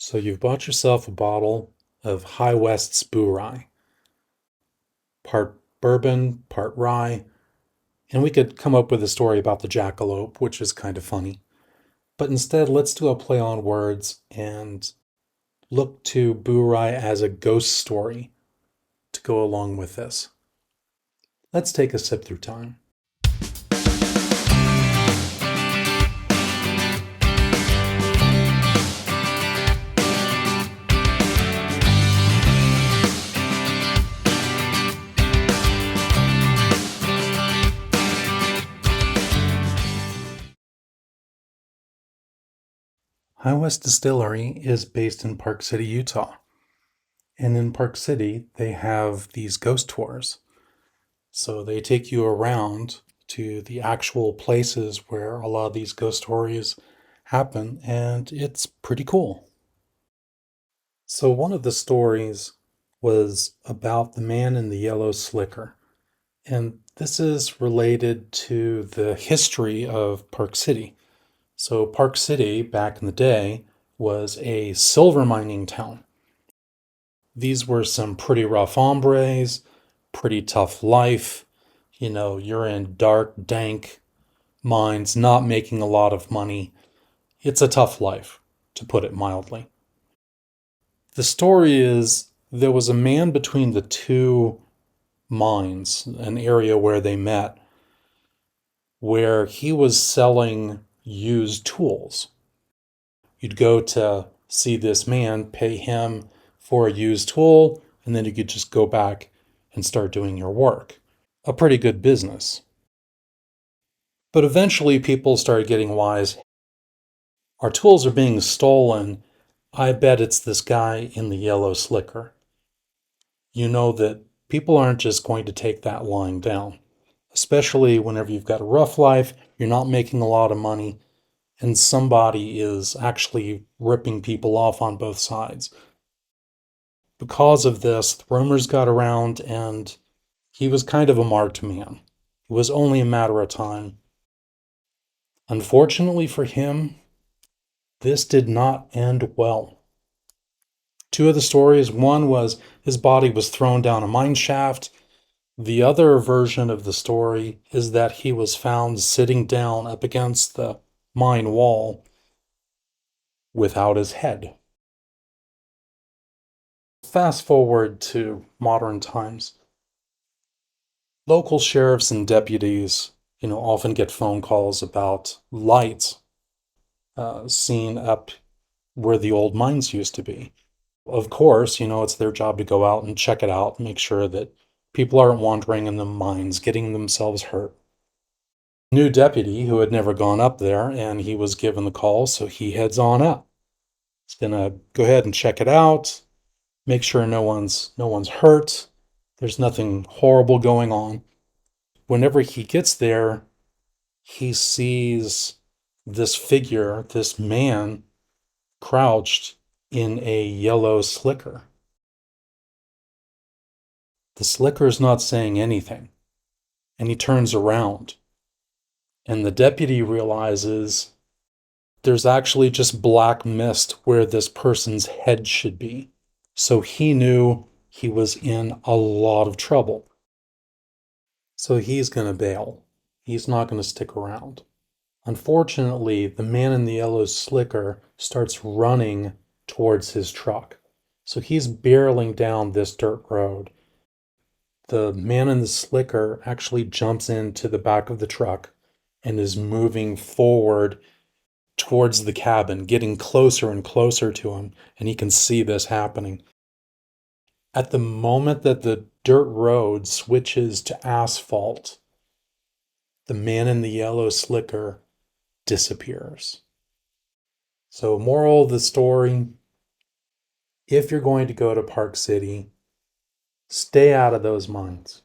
So you've bought yourself a bottle of High West's Bourye, part bourbon, part rye, and we could come up with a story about the jackalope, which is kind of funny. But instead, let's do a play on words and look to Bourye as a ghost story to go along with this. Let's take a sip through time. High West Distillery is based in Park City, Utah. And in Park City, they have these ghost tours. So they take you around to the actual places where a lot of these ghost stories happen, and it's pretty cool. So one of the stories was about the man in the yellow slicker. And this is related to the history of Park City. So Park City, back in the day, was a silver mining town. These were some pretty rough hombres, pretty tough life. You're in dark, dank mines, not making a lot of money. It's a tough life, to put it mildly. The story is there was a man between the two mines, an area where they met, where he was selling used tools. You'd go to see this man, pay him for a used tool, and then you could just go back and start doing your work. A pretty good business. But eventually people started getting wise. Our tools are being stolen. I bet it's this guy in the yellow slicker. You know that people aren't just going to take that lying down, especially whenever you've got a rough life, you're not making a lot of money, and somebody is actually ripping people off on both sides. Because of this, the rumors got around, and he was kind of a marked man. It was only a matter of time. Unfortunately for him, this did not end well. Two of the stories, one was his body was thrown down a mine shaft. The other version of the story is that he was found sitting down up against the mine wall without his head. Fast forward to modern times. Local sheriffs and deputies, often get phone calls about lights seen up where the old mines used to be. Of course, it's their job to go out and check it out, make sure that people aren't wandering in the mines, getting themselves hurt. New deputy who had never gone up there, and he was given the call, so he heads on up. He's gonna go ahead and check it out, make sure no one's hurt. There's nothing horrible going on. Whenever he gets there, he sees this figure, this man, crouched in a yellow slicker. The slicker's not saying anything, and he turns around. And the deputy realizes there's actually just black mist where this person's head should be. So he knew he was in a lot of trouble. So he's going to bail. He's not going to stick around. Unfortunately, the man in the yellow slicker starts running towards his truck. So he's barreling down this dirt road. The man in the slicker actually jumps into the back of the truck and is moving forward towards the cabin, getting closer and closer to him, and he can see this happening. At the moment that the dirt road switches to asphalt, the man in the yellow slicker disappears. So, moral of the story, if you're going to go to Park City, stay out of those mines.